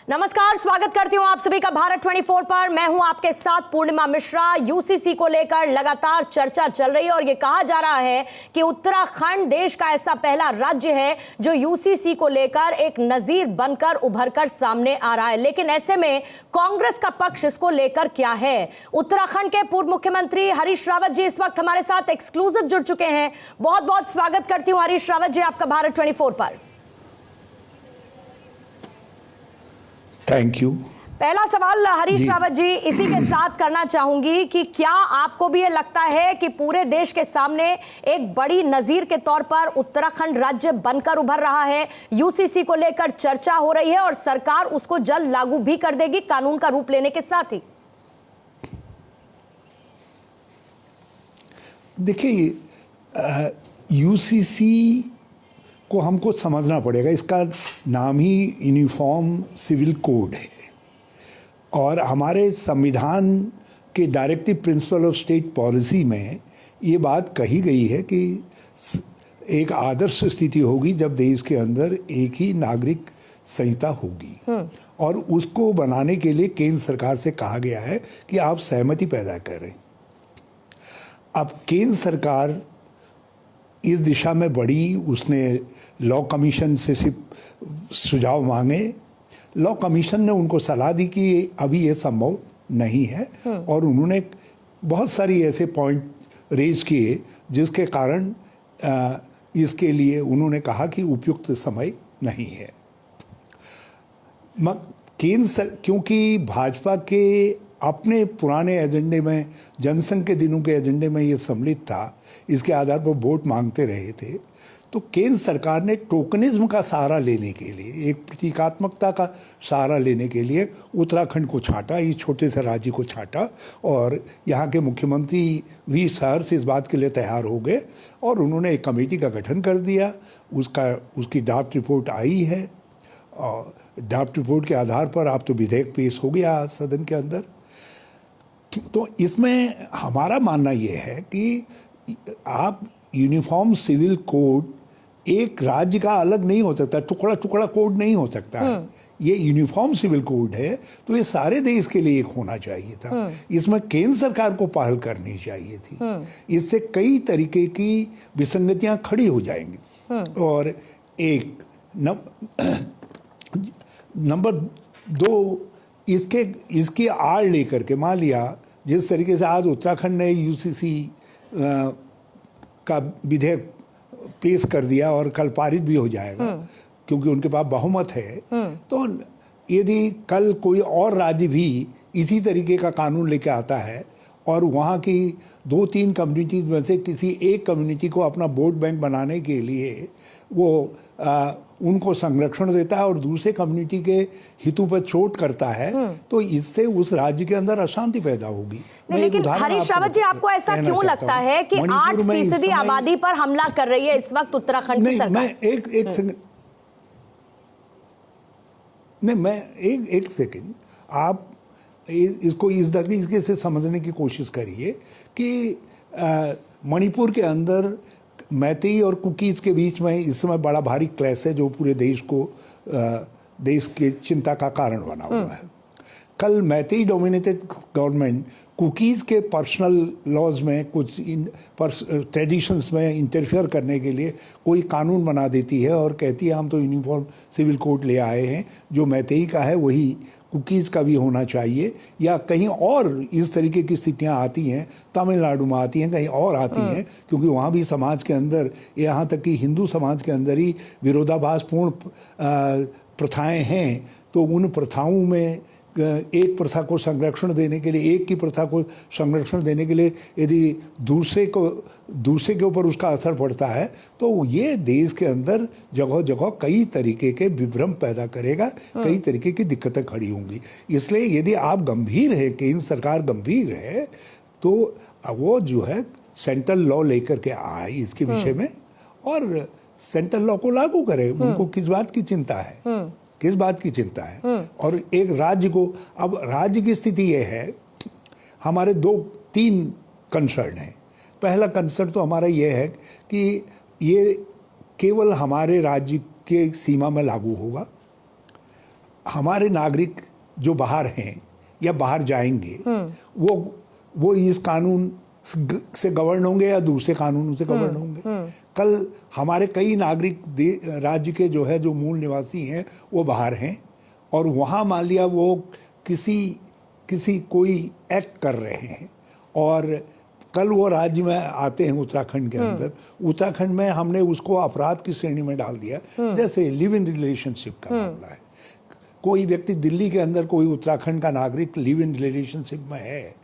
नमस्कार, स्वागत करती हूं आप सभी का भारत 24 पर। मैं हूं आपके साथ पूर्णिमा मिश्रा। यूसीसी को लेकर लगातार चर्चा चल रही है और यह कहा जा रहा है कि उत्तराखंड देश का ऐसा पहला राज्य है जो यूसीसी को लेकर एक नजीर बनकर उभरकर सामने आ रहा है। लेकिन ऐसे में कांग्रेस का पक्ष इसको लेकर क्या है? उत्तराखंड के पूर्व मुख्यमंत्री हरीश रावत जी इस वक्त हमारे साथ एक्सक्लूसिव जुड़ चुके हैं। बहुत बहुत स्वागत करती हूं हरीश रावत जी आपका भारत 24 पर। Thank you. पहला सवाल हरीश रावत जी इसी के साथ करना चाहूंगी कि क्या आपको भी ये लगता है कि पूरे देश के सामने एक बड़ी नजीर के तौर पर उत्तराखंड राज्य बनकर उभर रहा है? यूसीसी को लेकर चर्चा हो रही है और सरकार उसको जल्द लागू भी कर देगी कानून का रूप लेने के साथ ही। देखिए, यूसीसी को हमको समझना पड़ेगा। इसका नाम ही यूनिफॉर्म सिविल कोड है और हमारे संविधान के directive principle of state policy में ये बात कही गई है कि एक आदर्श स्थिति होगी जब देश के अंदर एक ही नागरिक संहिता होगी और उसको बनाने के लिए केंद्र सरकार से कहा गया है कि आप सहमति पैदा करें। अब केंद्र सरकार इस दिशा में बढ़ी, उसने लॉ कमीशन से सिर्फ सुझाव मांगे। लॉ कमीशन ने उनको सलाह दी कि अभी ये संभव नहीं है और उन्होंने बहुत सारी ऐसे पॉइंट रेज किए जिसके कारण इसके लिए उन्होंने कहा कि उपयुक्त समय नहीं है। क्योंकि भाजपा के अपने पुराने एजेंडे में, जनसंघ के दिनों के एजेंडे में ये सम्मिलित था, इसके आधार पर वोट मांगते रहे थे, तो केंद्र सरकार ने टोकनिज्म का सहारा लेने के लिए, एक प्रतीकात्मकता का सहारा लेने के लिए उत्तराखंड को छांटा, इस छोटे से राज्य को छांटा और यहाँ के मुख्यमंत्री भी सहर्ष इस बात के लिए तैयार हो गए और उन्होंने एक कमेटी का गठन कर दिया। उसकी ड्राफ्ट रिपोर्ट आई है और ड्राफ्ट रिपोर्ट के आधार पर आप तो विधेयक पेश हो गया सदन के अंदर। तो इसमें हमारा मानना ये है कि आप यूनिफॉर्म सिविल कोड एक राज्य का अलग नहीं हो सकता, टुकड़ा टुकड़ा कोड नहीं हो सकता है। ये यूनिफॉर्म सिविल कोड है तो ये सारे देश के लिए एक होना चाहिए था। इसमें केंद्र सरकार को पहल करनी चाहिए थी। इससे कई तरीके की विसंगतियां खड़ी हो जाएंगी। और एक नंबर दो, इसकी आड़ लेकर के मान लिया जिस तरीके से आज उत्तराखंड ने यूसीसी का विधेयक पेश कर दिया और कल पारित भी हो जाएगा क्योंकि उनके पास बहुमत है, तो यदि कल कोई और राज्य भी इसी तरीके का कानून लेके आता है और वहाँ की 2-3 कम्युनिटीज़ में से किसी एक कम्युनिटी को अपना वोट बैंक बनाने के लिए वो उनको संरक्षण देता है और दूसरे कम्युनिटी के हितों पर चोट करता है, तो इससे उस राज्य के अंदर अशांति पैदा होगी। लेकिन हरीश रावत जी, आपको ऐसा क्यों लगता है कि 8% आबादी पर हमला कर रही है इस वक्त उत्तराखंड की सरकार? एक सेकंड, आप इसको इस तरीके से समझने की कोशिश करिए कि मणिपुर के अंदर मैतेई और कुकीज़ के बीच में इस समय बड़ा भारी क्लैश है जो पूरे देश को देश के चिंता का कारण बना हुआ है। कल मैतेई डोमिनेटेड गवर्नमेंट कुकीज़ के पर्सनल लॉज में, कुछ ट्रेडिशंस में इंटरफेयर करने के लिए कोई कानून बना देती है और कहती है हम तो यूनिफॉर्म सिविल कोड ले आए हैं, जो मैतेई का है वही कुकीज़ का भी होना चाहिए। या कहीं और इस तरीके की स्थितियां आती हैं, तमिलनाडु में आती हैं, कहीं और आती हैं, क्योंकि वहाँ भी समाज के अंदर, यहाँ तक कि हिंदू समाज के अंदर ही विरोधाभासपूर्ण प्रथाएं हैं। तो उन प्रथाओं में एक प्रथा को संरक्षण देने के लिए, एक की प्रथा को संरक्षण देने के लिए यदि दूसरे के ऊपर उसका असर पड़ता है तो ये देश के अंदर जगह जगह कई तरीके के विभ्रम पैदा करेगा, कई तरीके की दिक्कतें खड़ी होंगी। इसलिए यदि आप गंभीर हैं, केंद्र सरकार गंभीर है, तो वो जो है सेंट्रल लॉ लेकर के आए इसके विषय में और सेंट्रल लॉ को लागू करे। उनको किस बात की चिंता है? किस बात की चिंता है? और एक राज्य को, अब राज्य की स्थिति ये है, हमारे 2-3 कंसर्न हैं। पहला कंसर्न तो हमारा ये है कि ये केवल हमारे राज्य के सीमा में लागू होगा हमारे नागरिक जो बाहर हैं या बाहर जाएंगे वो इस कानून से गवर्न होंगे या दूसरे कानूनों से गवर्न होंगे। कल हमारे कई नागरिक राज्य के जो मूल निवासी हैं वो बाहर हैं और वहाँ मान लिया वो किसी कोई एक्ट कर रहे हैं और कल वो राज्य में आते हैं उत्तराखंड के अंदर, उत्तराखंड में हमने उसको अपराध की श्रेणी में डाल दिया। जैसे लिव इन रिलेशनशिप का मामला है, कोई व्यक्ति दिल्ली के अंदर कोई उत्तराखंड का नागरिक लिव इन रिलेशनशिप में है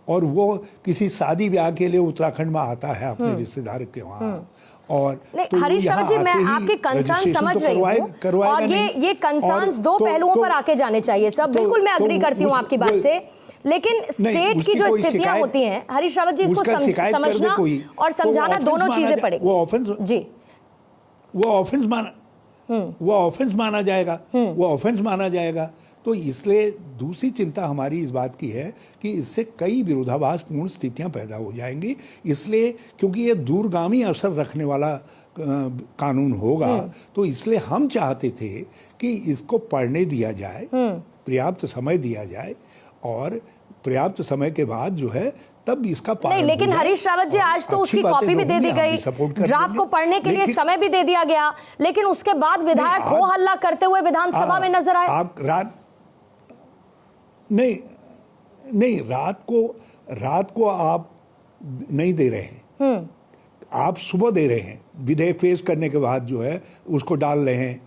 और वो किसी शादी ब्याह के लिए उत्तराखंड में आता है अपने रिश्तेदार के वहाँ और तो हरीश रावत जी, मैं आपके कंसर्न समझ रही हूँ और ये कंसर्न्स दो पहलुओं पर आके जाने चाहिए सब। बिल्कुल मैं अग्री करती हूँ आपकी बात से, लेकिन स्टेट की जो स्थितियां होती हैं हरीश रावत जी, इसको समझना और समझाना दोनों चीजें पड़ेगी। वो ऑफेंस जी वो ऑफेंस माना जाएगा। तो इसलिए दूसरी चिंता हमारी इस बात की है कि इससे कई विरोधाभासपूर्ण स्थितियां पैदा हो जाएंगी, इसलिए क्योंकि ये दूरगामी असर रखने वाला कानून होगा। तो इसलिए हम चाहते थे कि इसको पढ़ने दिया जाए, पर्याप्त समय दिया जाए और पर्याप्त समय के बाद तब इसका पालन नहीं। लेकिन हरीश रावत जी, आज तो उसकी कॉपी भी दे दी गई, ड्राफ्ट को पढ़ने के लिए समय भी दे दिया गया, लेकिन उसके बाद विधायक हो हल्ला करते हुए विधानसभा में नजर आए। आप रात को आप नहीं दे रहे हैं, आप सुबह दे रहे हैं। विधेयक पेश करने के बाद उसको डाल रहे हैं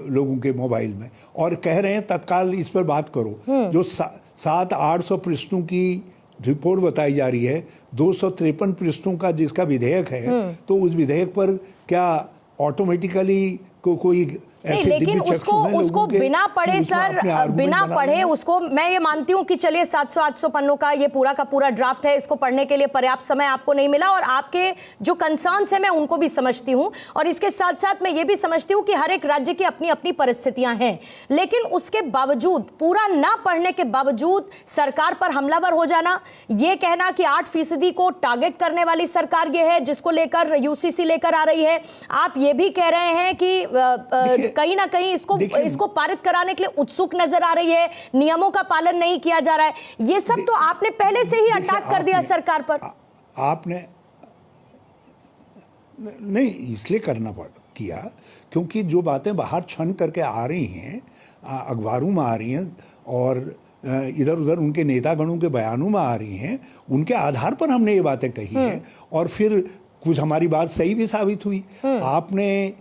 लोगों के मोबाइल में और कह रहे हैं तत्काल इस पर बात करो। जो 700-800 पृष्ठों की रिपोर्ट बताई जा रही है, 253 पृष्ठों का जिसका विधेयक है, तो उस विधेयक पर क्या ऑटोमेटिकली कोई नहीं, लेकिन उसको बिना पढ़े सर, बिना पढ़े उसको, मैं ये मानती हूँ कि चलिए 700-800 पन्नों का ये पूरा का पूरा ड्राफ्ट है, इसको पढ़ने के लिए पर्याप्त समय आपको नहीं मिला और आपके जो कंसर्न्स हैं मैं उनको भी समझती हूँ और इसके साथ साथ मैं ये भी समझती हूँ कि हर एक राज्य की अपनी अपनी परिस्थितियां हैं, लेकिन उसके बावजूद, पूरा ना पढ़ने के बावजूद सरकार पर हमलावर हो जाना, ये कहना कि 8% को टारगेट करने वाली सरकार ये है जिसको लेकर यूसीसी लेकर आ रही है। आप ये भी कह रहे हैं कि कहीं ना कहीं इसको पारित कराने के लिए उत्सुक नजर आ रही है, नियमों का पालन नहीं किया जा रहा है। ये सब तो आपने पहले से ही अटैक कर दिया सरकार पर। आपने नहीं इसलिए किया क्योंकि जो बातें बाहर छन करके आ रही हैं, अखबारों में आ रही हैं और इधर उधर उनके नेतागणों के बयानों में आ रही हैं, उनके आधार पर हमने ये बातें कही हैं और फिर कुछ हमारी बात सही भी साबित हुई। आपने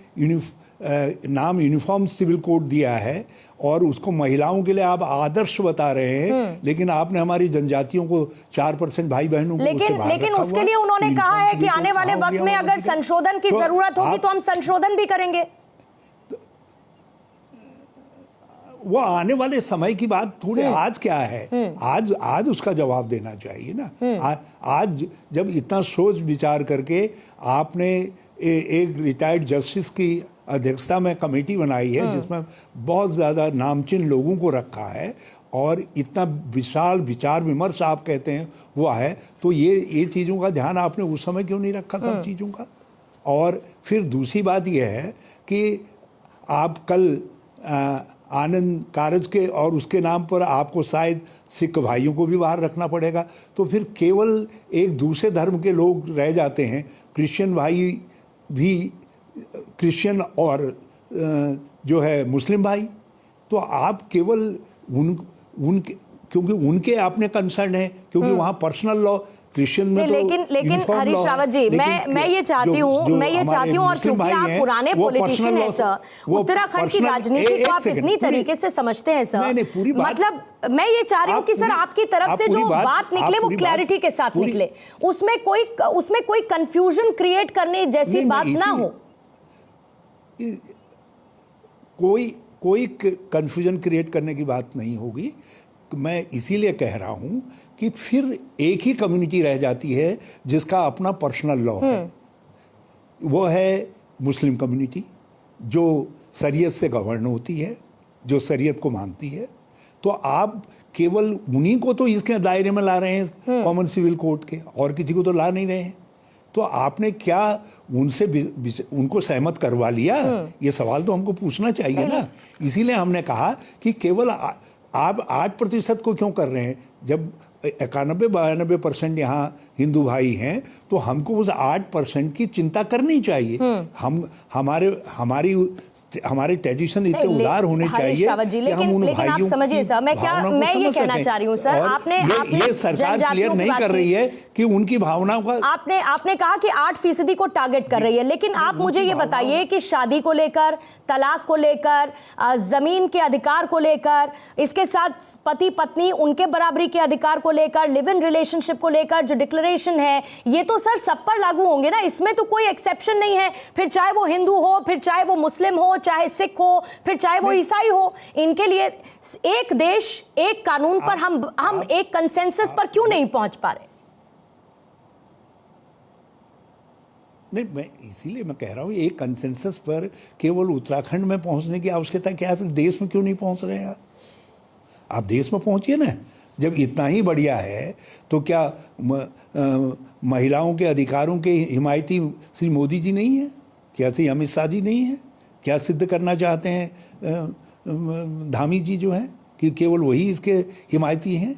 नाम यूनिफॉर्म सिविल कोड दिया है और उसको महिलाओं के लिए आप आदर्श बता रहे हैं, लेकिन आपने हमारी जनजातियों को 4% भाई बहनों को लेकिन उसके लिए उन्होंने कहा है कि आने वाले वक्त में अगर संशोधन की जरूरत होगी तो हम संशोधन भी करेंगे। वो आने वाले समय की बात थोड़ी, आज क्या है, आज उसका जवाब देना चाहिए ना। आज जब इतना सोच विचार करके आपने एक रिटायर्ड जस्टिस की अध्यक्षता में कमेटी बनाई है जिसमें बहुत ज़्यादा नामचीन लोगों को रखा है और इतना विशाल विचार विमर्श आप कहते हैं हुआ है, तो ये चीज़ों का ध्यान आपने उस समय क्यों नहीं रखा, सब चीज़ों का। और फिर दूसरी बात यह है कि आप कल आनंद कारज के और उसके नाम पर आपको शायद सिख भाइयों को भी बाहर रखना पड़ेगा, तो फिर केवल एक दूसरे धर्म के लोग रह जाते हैं। क्रिश्चियन भाई भी, क्रिश्चियन और मुस्लिम भाई, तो आप केवल उनके क्योंकि उनके आपने कंसर्न है, क्योंकि वहाँ पर्सनल लॉ क्रिश्चियन में लेकिन हरीश रावत जी, मैं ये चाहती हूँ और क्योंकि आप पुराने पॉलिटिशियन हैं सर, उत्तराखंड की राजनीति को आप इतनी तरीके से समझते हैं सर, मतलब मैं ये चाह रही हूँ कि सर आपकी तरफ से जो बात निकले वो क्लैरिटी के साथ निकले, उसमें कोई कंफ्यूजन क्रिएट करने जैसी बात ना हो। कोई कंफ्यूजन क्रिएट करने की बात नहीं होगी। मैं इसीलिए कह रहा हूं कि फिर एक ही कम्युनिटी रह जाती है जिसका अपना पर्सनल लॉ है, वो है मुस्लिम कम्युनिटी जो शरीयत से गवर्न होती है, जो शरीयत को मानती है। तो आप केवल उन्हीं को तो इसके दायरे में ला रहे हैं कॉमन सिविल कोड के, और किसी को तो ला नहीं रहे हैं। तो आपने क्या उनको सहमत करवा लिया? ये सवाल तो हमको पूछना चाहिए ना। इसीलिए हमने कहा कि केवल आप 8% को क्यों कर रहे हैं? जब 91-92% यहाँ हिंदू भाई हैं, तो हमको उस 8% की चिंता करनी चाहिए। हमारे ट्रेडिशन इतने उदार होने चाहिए कि हम उन भाइयों आप समझिए सर, मैं ये कहना चाह रही हूँ सर, आपने ये सरकार क्लियर नहीं कर रही है कि उनकी भावनाओं का आपने कहा कि 8% को टारगेट कर रही है, लेकिन आप मुझे ये बताइए कि शादी को लेकर, तलाक को लेकर, जमीन के अधिकार को लेकर, इसके साथ पति पत्नी उनके बराबरी के अधिकार को लेकर, लिव इन रिलेशनशिप को लेकर जो डिक्लेरेशन है, ये तो सर सब पर लागू होंगे ना, इसमें तो कोई एक्सेप्शन नहीं है। फिर चाहे वो हिंदू हो, फिर चाहे वो मुस्लिम हो, चाहे सिख हो, फिर चाहे वो ईसाई हो, इनके लिए एक देश एक कानून पर हम एक कंसेंसस पर क्यों नहीं पहुंच पा रहे? नहीं, मैं इसीलिए मैं कह रहा हूं एक कंसेंसस पर केवल उत्तराखंड में पहुंचने की आवश्यकता क्या है? फिर देश में क्यों नहीं पहुंच रहे हैं? आप देश में पहुंचिए ना। जब इतना ही बढ़िया है तो क्या महिलाओं के अधिकारों के हिमायती श्री मोदी जी नहीं है? क्या श्री अमित शाह जी नहीं है? क्या सिद्ध करना चाहते हैं धामी जी जो हैं कि केवल वही इसके हिमायती हैं?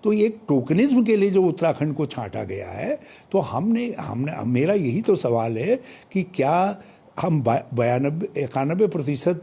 तो एक टोकनिज्म के लिए जो उत्तराखंड को छांटा गया है, तो हमने मेरा यही तो सवाल है कि क्या हम 91%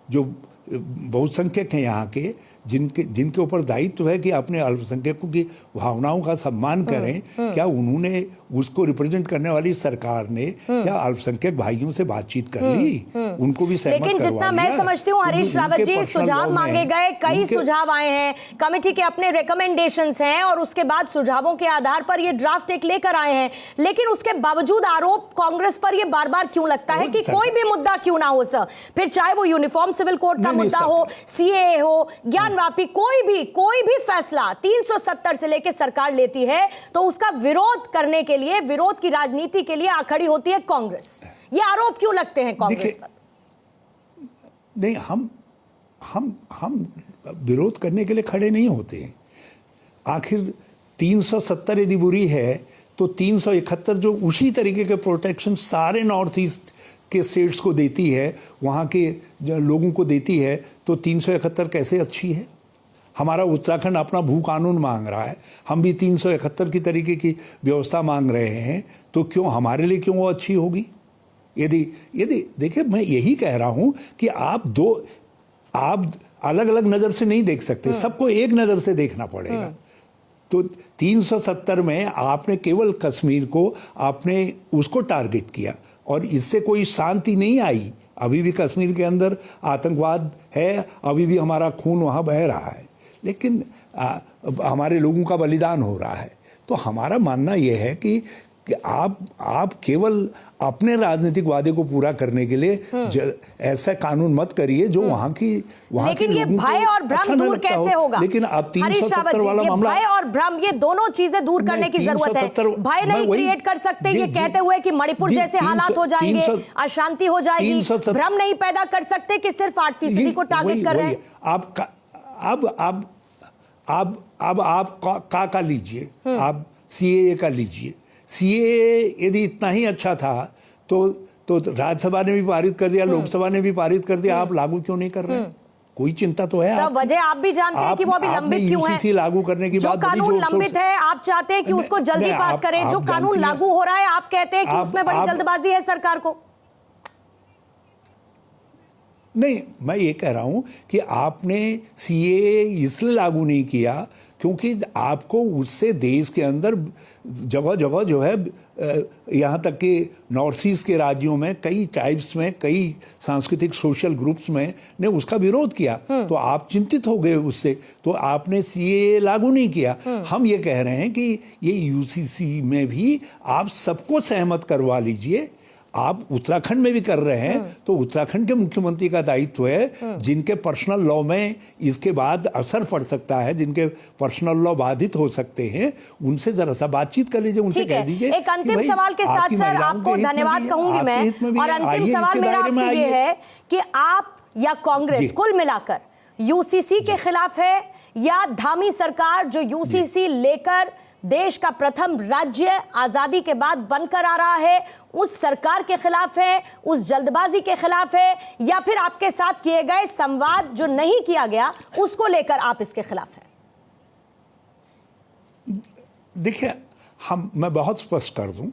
जो बहुसंख्यक हैं यहाँ के, जिनके ऊपर दायित्व है कि अपने अल्पसंख्यकों की भावनाओं का सम्मान करें, क्या उन्होंने उसको रिप्रेजेंट करने वाली सरकार ने क्या अल्पसंख्यक भाइयों से बातचीत कर ली? उनको भी सहमत करवा लिया? लेकिन जितना मैं समझती हूँ हरीश रावत जी, सुझाव मांगे गए, कई सुझाव आए हैं, कमेटी के अपने रिकमेंडेशंस हैं और उसके बाद सुझावों के आधार पर ये ड्राफ्ट एक लेकर आए हैं, लेकिन उसके बावजूद आरोप कांग्रेस पर ये बार बार क्यों लगता है कि कोई भी मुद्दा क्यों ना हो सर, फिर चाहे वो यूनिफॉर्म सिविल कोड का मुद्दा हो, सीएए हो, ज्ञानवापी, कोई भी फैसला 370 से लेकर सरकार लेती है तो उसका विरोध करने के लिए, विरोध की राजनीति के लिए आ खड़ी होती है कांग्रेस। ये आरोप क्यों लगते हैं कांग्रेस पर? नहीं, हम विरोध करने के लिए खड़े नहीं होते हैं। आखिर 370 यदि बुरी है तो 371 जो उसी तरीके के प्रोटेक्शन सारे नॉर्थ ईस्ट के स्टेट्स को देती है, वहाँ के लोगों को देती है, तो 371 कैसे अच्छी है? हमारा उत्तराखंड अपना भू कानून मांग रहा है, हम भी 371 की तरीके की व्यवस्था मांग रहे हैं, तो क्यों हमारे लिए क्यों वो अच्छी होगी? यदि देखिए, मैं यही कह रहा हूँ कि आप अलग अलग नज़र से नहीं देख सकते, सबको एक नज़र से देखना पड़ेगा। तो 370 में आपने केवल कश्मीर को आपने उसको टारगेट किया और इससे कोई शांति नहीं आई। अभी भी कश्मीर के अंदर आतंकवाद है, अभी भी हमारा खून वहाँ बह रहा है, लेकिन हमारे लोगों का बलिदान हो रहा है। तो हमारा मानना यह है कि आप केवल अपने राजनीतिक वादे को पूरा करने के लिए ऐसा कानून मत करिए जो वहाँ के ये भय और भ्रम दूर कैसे होगा? लेकिन अब 370 वाला मामला, भय और भ्रम, ये दोनों चीजें दूर करने की जरूरत है। भय नहीं क्रिएट कर सकते ये कहते हुए कि मणिपुर जैसे हालात हो जाएंगे, अशांति हो जाएगी। भ्रम नहीं पैदा कर सकते कि सिर्फ 8% को टारगेट कर रहे हैं। अब आप का लीजिए, आप सीएए का लीजिए। सीएए यदि इतना ही अच्छा था तो राज्यसभा ने भी पारित कर दिया, लोकसभा ने भी पारित कर दिया, आप लागू क्यों नहीं कर रहे हैं? कोई चिंता तो है? सब वजह आप भी जानते हैं कि वो अभी लंबित क्यों है। यूसीसी लागू करने की बात, जो कानून लंबित है आप चाहते हैं कि उसको जल्दी पास करें, जो कानून लागू हो रहा है आप कहते हैं कि उसमें बड़ी जल्दबाजी है सरकार को। नहीं, मैं ये कह रहा हूं कि आपने सीएए इसलिए लागू नहीं किया क्योंकि आपको उससे देश के अंदर जगह जगह जो है, यहाँ तक कि नॉर्थ ईस्ट के राज्यों में कई ट्राइब्स में, कई सांस्कृतिक सोशल ग्रुप्स में ने उसका विरोध किया, तो आप चिंतित हो गए उससे, तो आपने सीएए लागू नहीं किया। हम ये कह रहे हैं कि ये यूसीसी में भी आप सबको सहमत करवा लीजिए। आप उत्तराखंड में भी कर रहे हैं तो उत्तराखंड के मुख्यमंत्री का दायित्व है, जिनके पर्सनल लॉ में इसके बाद असर पड़ सकता है, जिनके पर्सनल लॉ बाधित हो सकते हैं, उनसे जरा सा बातचीत कर लीजिए, उनसे कह दीजिए। एक अंतिम सवाल के साथ सर आपको धन्यवाद कहूंगी मैं, और अंतिम सवाल मेरा आपसे ये है कि आप या कांग्रेस कुल मिलाकर यूसीसी के खिलाफ है या धामी सरकार जो यूसीसी लेकर देश का प्रथम राज्य आजादी के बाद बनकर आ रहा है, उस सरकार के खिलाफ है, उस जल्दबाजी के खिलाफ है, या फिर आपके साथ किए गए संवाद जो नहीं किया गया उसको लेकर आप इसके खिलाफ हैं? देखिए, मैं बहुत स्पष्ट कर दूं,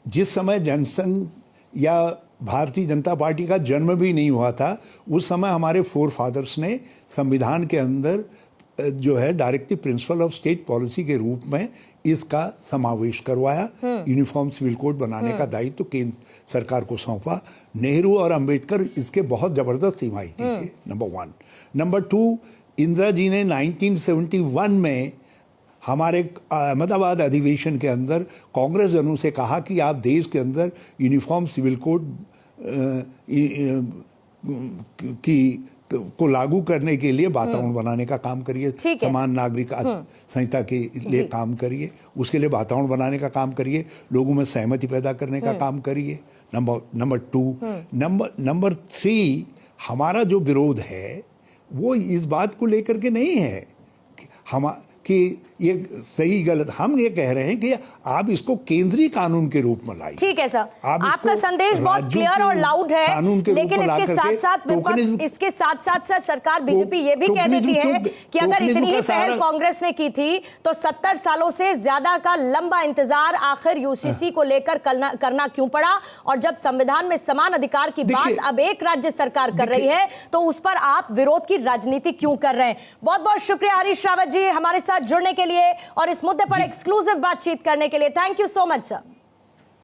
जिस समय जनसंघ या भारतीय जनता पार्टी का जन्म भी नहीं हुआ था, उस समय हमारे फोर फादर्स ने संविधान के अंदर जो है directive principle of state policy के रूप में इसका समावेश करवाया। यूनिफॉर्म सिविल कोड बनाने का दायित्व तो केंद्र सरकार को सौंपा। नेहरू और अंबेडकर इसके बहुत जबरदस्त हिमायती थे, नंबर 1। नंबर 2, इंदिरा जी ने 1971 में हमारे अहमदाबाद अधिवेशन के अंदर कांग्रेस जनों से कहा कि आप देश के अंदर यूनिफॉर्म सिविल कोड को लागू करने के लिए वातावरण बनाने का काम करिए, समान नागरिक संहिता के लिए काम करिए, उसके लिए वातावरण बनाने का काम करिए, लोगों में सहमति पैदा करने का काम करिए। नंबर 2। नंबर 3, हमारा जो विरोध है वो इस बात को लेकर के नहीं है कि ये सही गलत, हम ये कह रहे हैं कि आप इसको केंद्रीय कानून के रूप में लाइए। ठीक है सर, आपका संदेश बहुत क्लियर और लाउड है, लेकिन इसके साथ साथ सर सरकार बीजेपी ये भी कह देती है कि अगर इतनी ही पहल कांग्रेस ने की थी तो 70 सालों से ज्यादा का लंबा इंतजार आखिर यूसीसी को लेकर करना क्यों पड़ा, और जब संविधान में समान अधिकार की बात अब एक राज्य सरकार कर रही है तो उस पर आप विरोध की राजनीति क्यों कर रहे हैं? बहुत बहुत शुक्रिया हरीश रावत जी हमारे साथ जुड़ने के लिए और इस मुद्दे पर एक्सक्लूसिव बातचीत करने के लिए। Thank you so much sir.